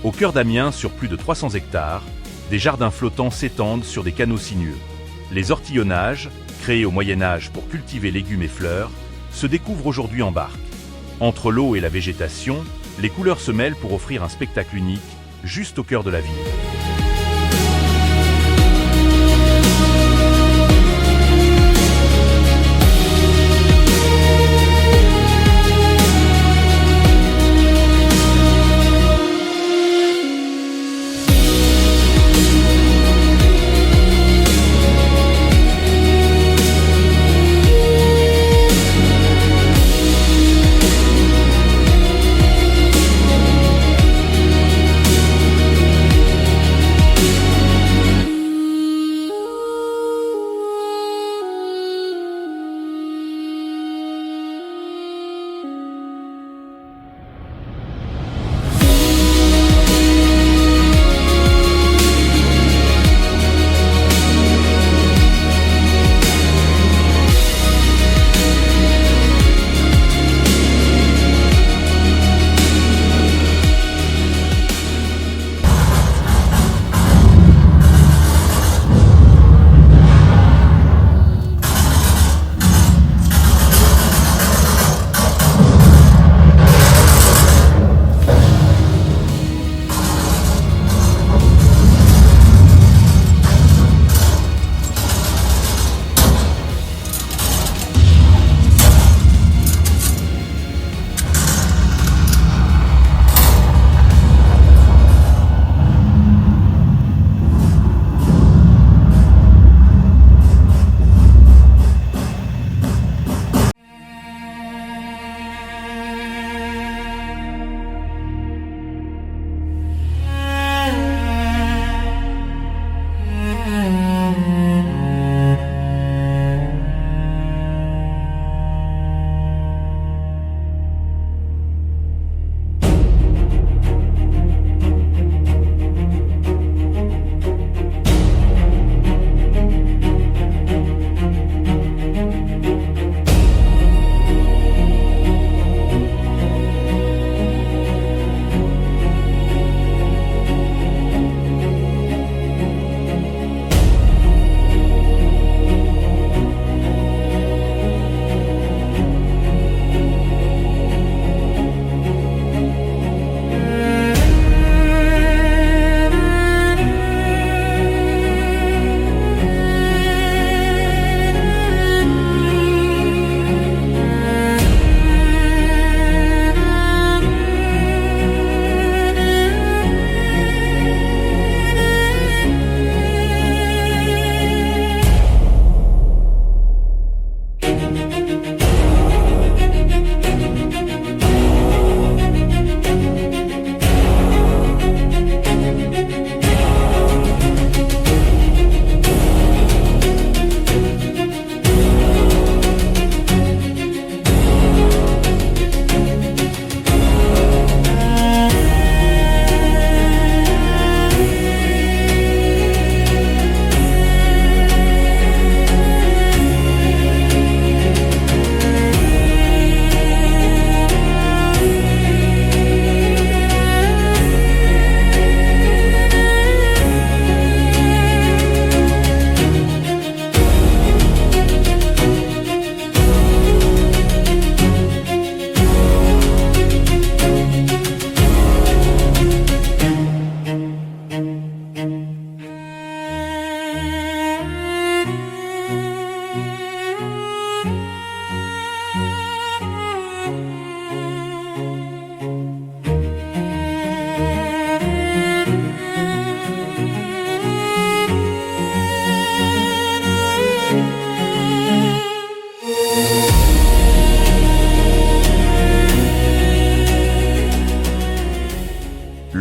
Au cœur d'Amiens, sur plus de 300 hectares, des jardins flottants s'étendent sur des canaux sinueux. Les ortillonnages, créés au Moyen-Âge pour cultiver légumes et fleurs, se découvrent aujourd'hui en barque. Entre l'eau et la végétation, les couleurs se mêlent pour offrir un spectacle unique, juste au cœur de la ville.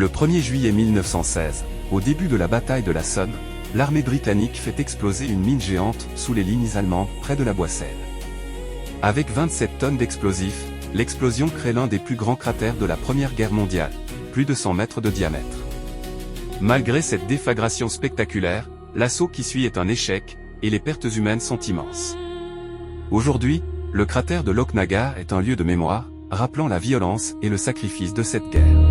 Le 1er juillet 1916, au début de la bataille de la Somme, l'armée britannique fait exploser une mine géante sous les lignes allemandes près de la Boisselle. Avec 27 tonnes d'explosifs, l'explosion crée l'un des plus grands cratères de la Première Guerre mondiale, plus de 100 mètres de diamètre. Malgré cette déflagration spectaculaire, l'assaut qui suit est un échec, et les pertes humaines sont immenses. Aujourd'hui, le cratère de l'Oknaga est un lieu de mémoire, rappelant la violence et le sacrifice de cette guerre.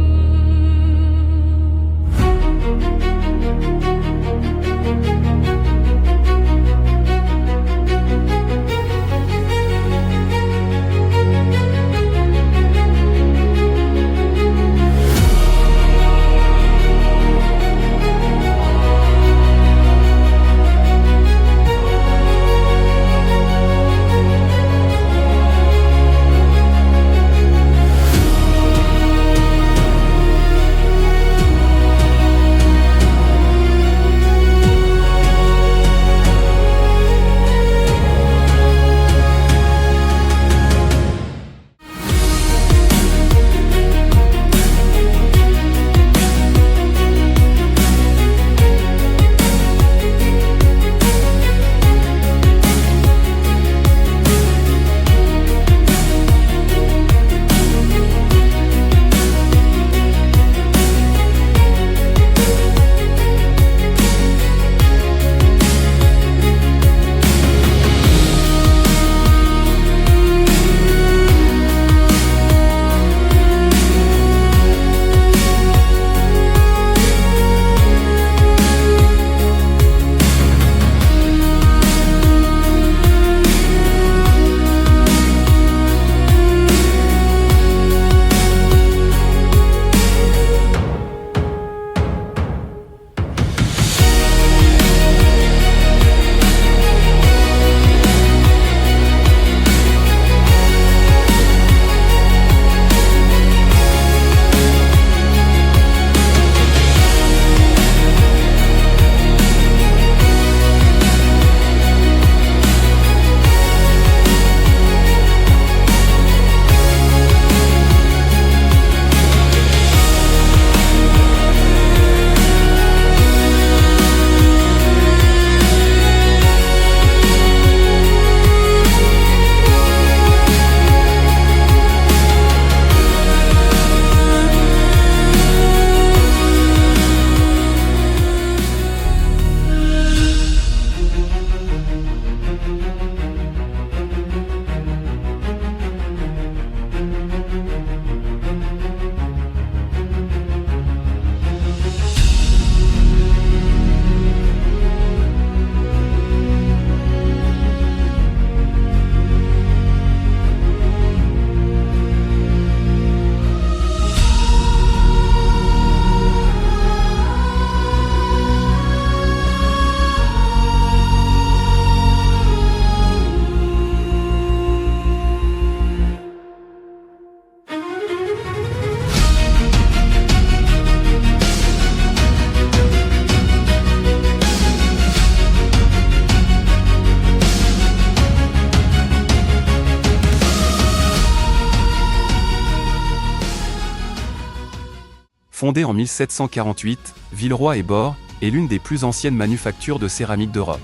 Fondée en 1748, Villeroy et Bord est l'une des plus anciennes manufactures de céramique d'Europe.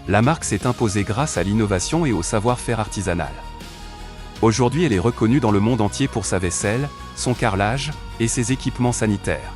La marque s'est imposée grâce à l'innovation et au savoir-faire artisanal. Aujourd'hui, elle est reconnue dans le monde entier pour sa vaisselle, son carrelage et ses équipements sanitaires.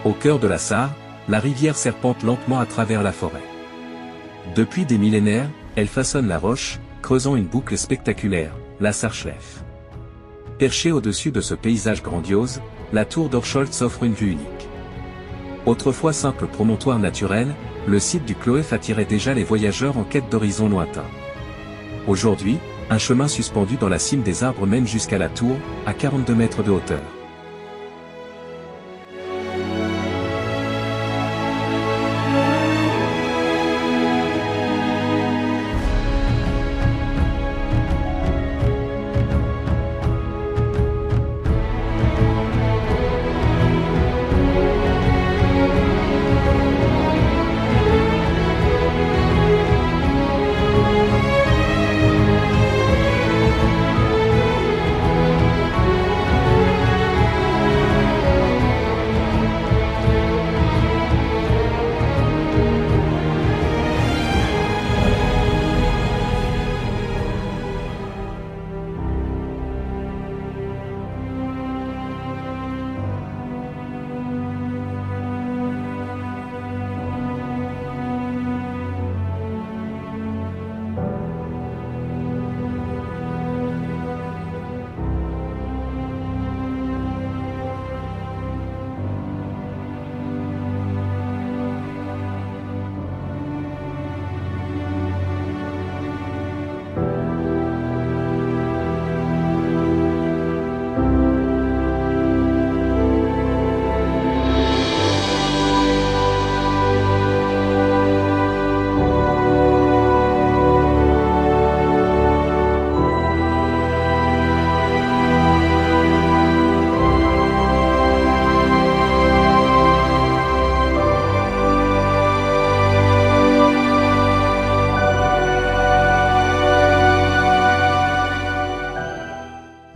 Au cœur de la Sarre, la rivière serpente lentement à travers la forêt. Depuis des millénaires, elle façonne la roche, creusant une boucle spectaculaire, la Sarschleff. Perchée au-dessus de ce paysage grandiose, la tour d'Orscholz offre une vue unique. Autrefois simple promontoire naturel, le site du Kloef attirait déjà les voyageurs en quête d'horizons lointains. Aujourd'hui, un chemin suspendu dans la cime des arbres mène jusqu'à la tour, à 42 mètres de hauteur.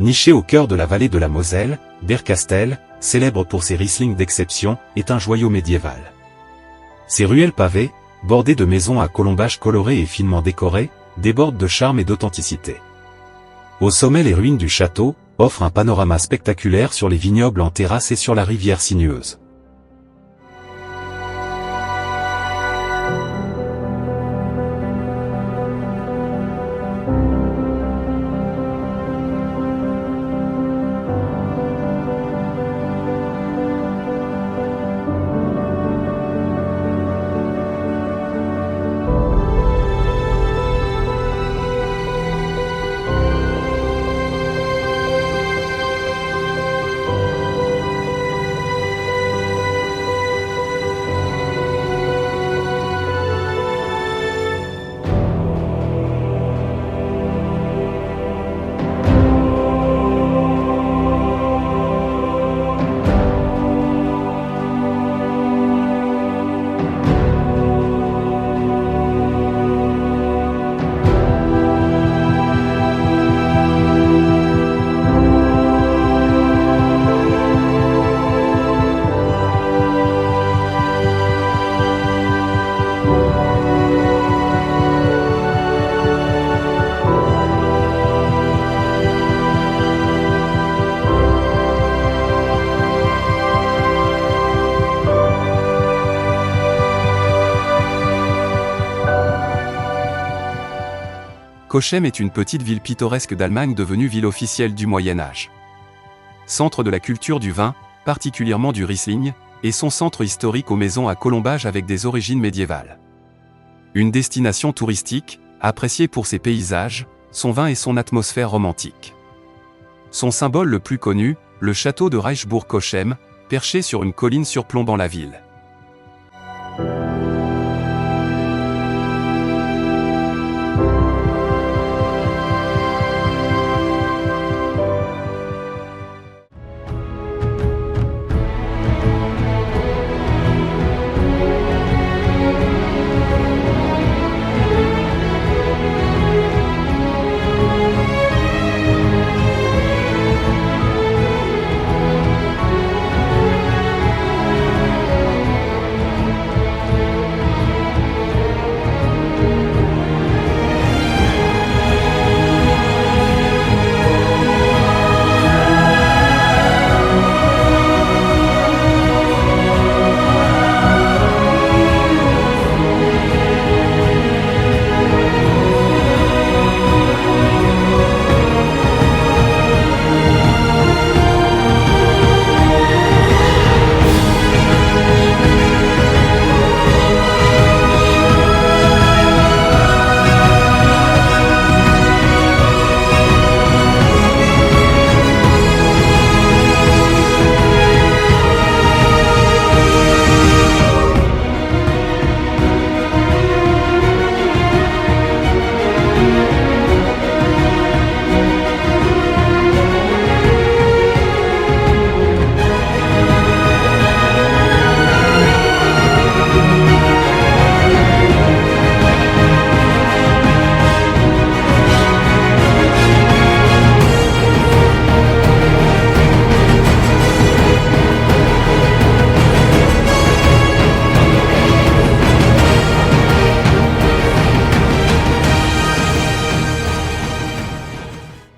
Niché au cœur de la vallée de la Moselle, Berkastel, célèbre pour ses Riesling d'exception, est un joyau médiéval. Ses ruelles pavées, bordées de maisons à colombages colorés et finement décorés, débordent de charme et d'authenticité. Au sommet, les ruines du château offrent un panorama spectaculaire sur les vignobles en terrasse et sur la rivière sinueuse. Cochem est une petite ville pittoresque d'Allemagne devenue ville officielle du Moyen Âge. Centre de la culture du vin, particulièrement du Riesling, et son centre historique aux maisons à colombage avec des origines médiévales. Une destination touristique, appréciée pour ses paysages, son vin et son atmosphère romantique. Son symbole le plus connu, le château de Reichsburg-Cochem, perché sur une colline surplombant la ville.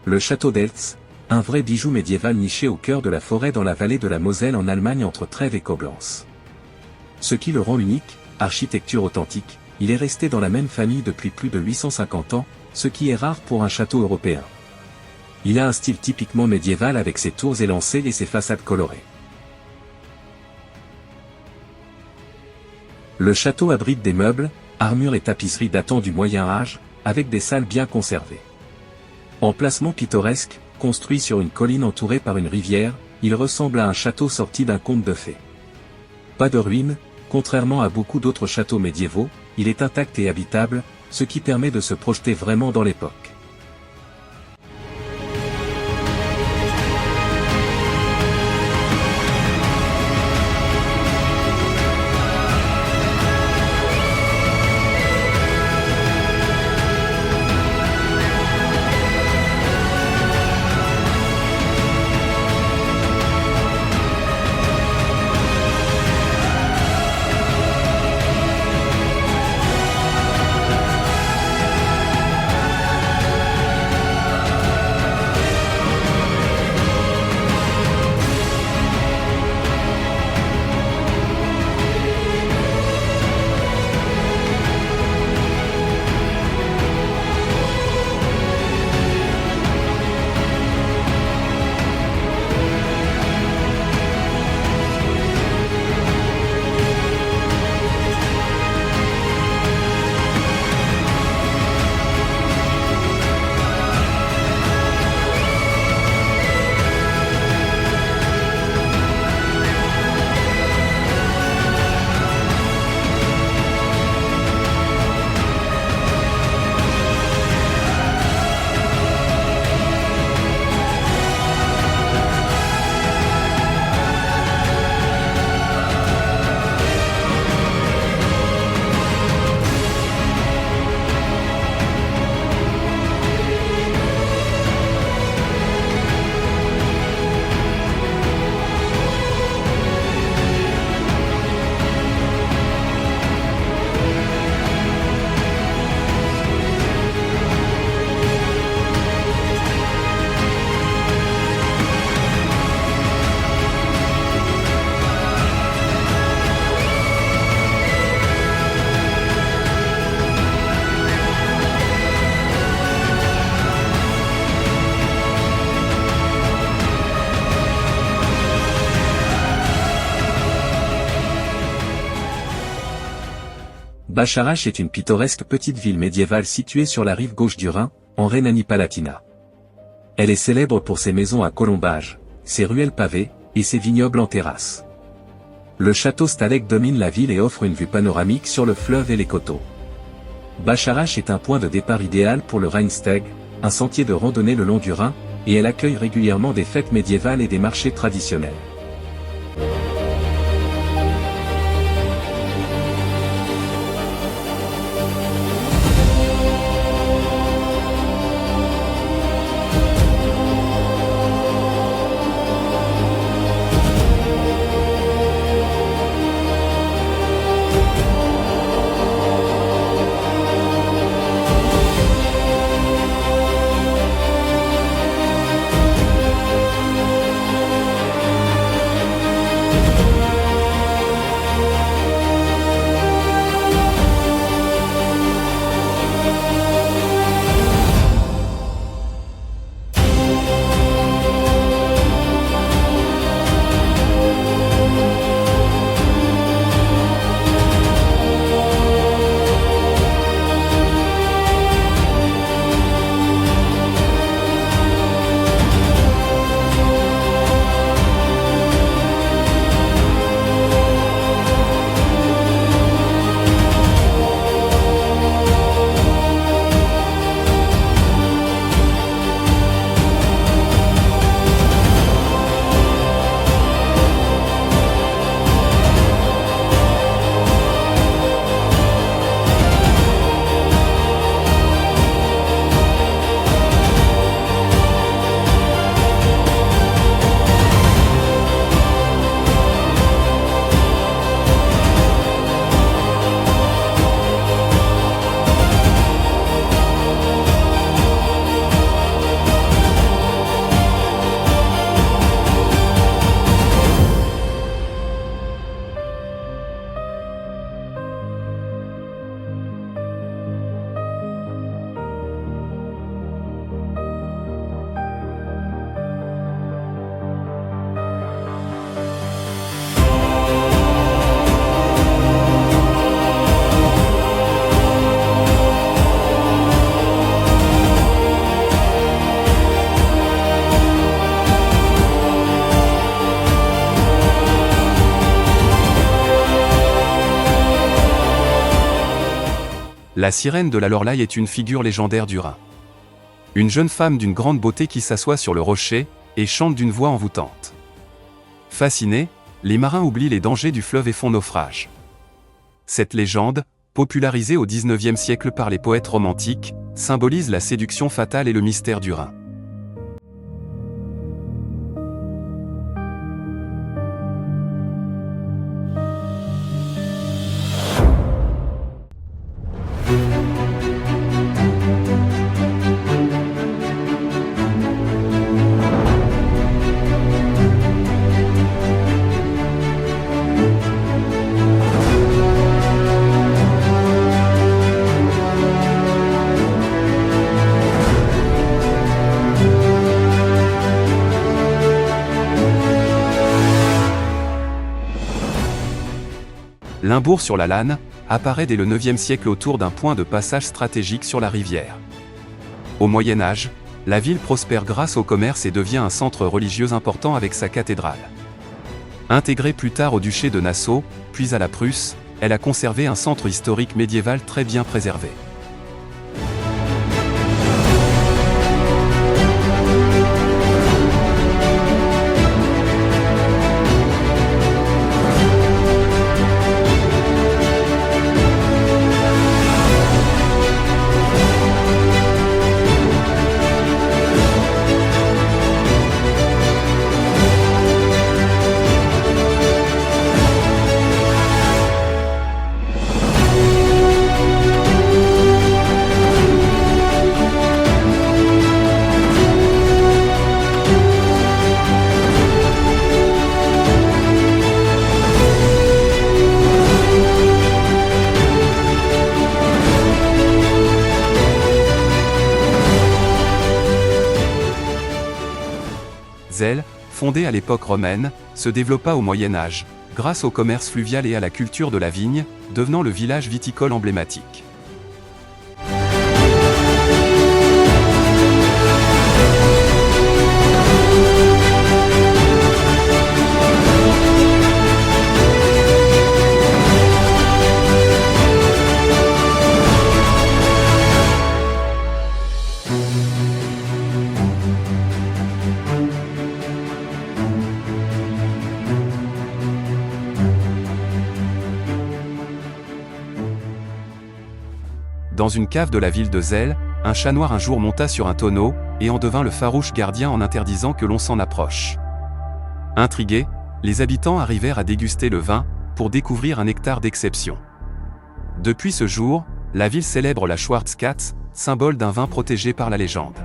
Le château d'Eltz, un vrai bijou médiéval niché au cœur de la forêt dans la vallée de la Moselle en Allemagne entre Trèves et Coblence. Ce qui le rend unique, architecture authentique, il est resté dans la même famille depuis plus de 850 ans, ce qui est rare pour un château européen. Il a un style typiquement médiéval avec ses tours élancées et ses façades colorées. Le château abrite des meubles, armures et tapisseries datant du Moyen Âge, avec des salles bien conservées. Emplacement pittoresque, construit sur une colline entourée par une rivière, il ressemble à un château sorti d'un conte de fées. Pas de ruines, contrairement à beaucoup d'autres châteaux médiévaux, il est intact et habitable, ce qui permet de se projeter vraiment dans l'époque. Bacharach est une pittoresque petite ville médiévale située sur la rive gauche du Rhin, en Rhénanie-Palatinat. Elle est célèbre pour ses maisons à colombages, ses ruelles pavées, et ses vignobles en terrasse. Le château Stalek domine la ville et offre une vue panoramique sur le fleuve et les coteaux. Bacharach est un point de départ idéal pour le Rheinsteg, un sentier de randonnée le long du Rhin, et elle accueille régulièrement des fêtes médiévales et des marchés traditionnels. La sirène de la Loreley est une figure légendaire du Rhin. Une jeune femme d'une grande beauté qui s'assoit sur le rocher et chante d'une voix envoûtante. Fascinés, les marins oublient les dangers du fleuve et font naufrage. Cette légende, popularisée au XIXe siècle par les poètes romantiques, symbolise la séduction fatale et le mystère du Rhin. Limbourg-sur-la-Lanne apparaît dès le IXe siècle autour d'un point de passage stratégique sur la rivière. Au Moyen Âge, la ville prospère grâce au commerce et devient un centre religieux important avec sa cathédrale. Intégrée plus tard au duché de Nassau, puis à la Prusse, elle a conservé un centre historique médiéval très bien préservé. Zell, fondée à l'époque romaine, se développa au Moyen Âge, grâce au commerce fluvial et à la culture de la vigne, devenant le village viticole emblématique. Dans une cave de la ville de Zell, un chat noir un jour monta sur un tonneau, et en devint le farouche gardien en interdisant que l'on s'en approche. Intrigués, les habitants arrivèrent à déguster le vin, pour découvrir un nectar d'exception. Depuis ce jour, la ville célèbre la Schwarzkatz, symbole d'un vin protégé par la légende.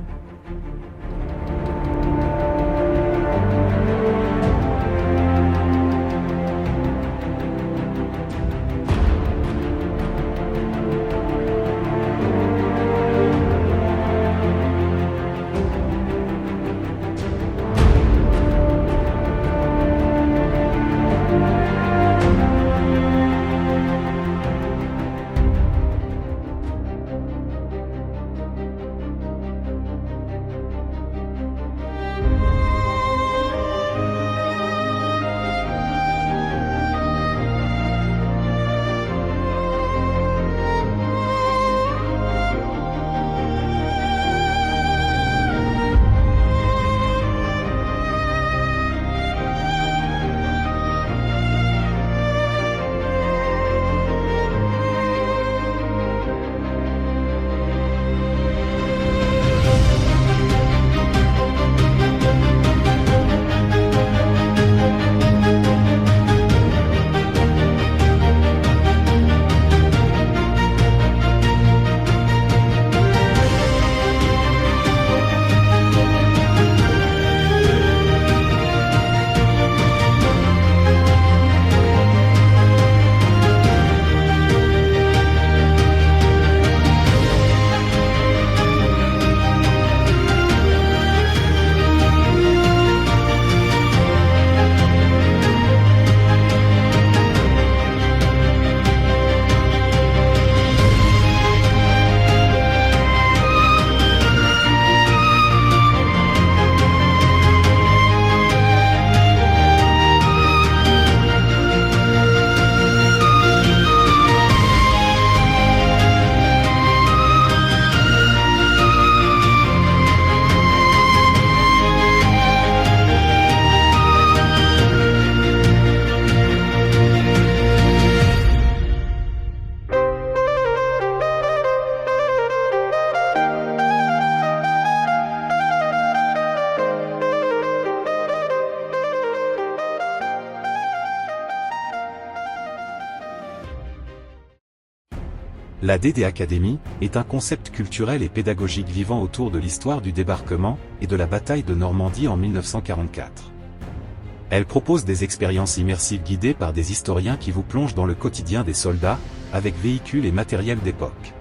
La DD Academy est un concept culturel et pédagogique vivant autour de l'histoire du débarquement et de la bataille de Normandie en 1944. Elle propose des expériences immersives guidées par des historiens qui vous plongent dans le quotidien des soldats, avec véhicules et matériel d'époque.